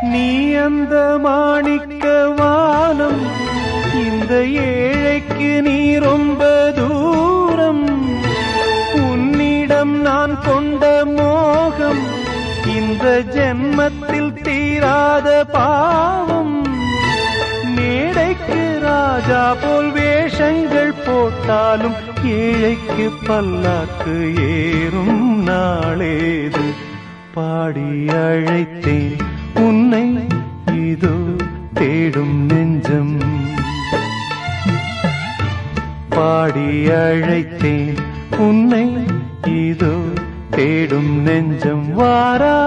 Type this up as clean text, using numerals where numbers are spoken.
நீ அந்த மாணிக்க வானம், இந்த ஏழைக்கு நீ ரொம்ப தூரம். உன்னிடம் நான் கொண்ட மோகம் இந்த ஜென்மத்தில் தீராத பாவம். மேடைக்கு ராஜா போல் வேஷங்கள் போட்டாலும் ஏழைக்கு பல்லாக்கு ஏறும் நாளேது. பாடி அழைத்தேன் உன்னை, இதோ தேடும் நெஞ்சம். பாடி அழைத்தேன் உன்னை, இதோ தேடும் நெஞ்சம். வாரா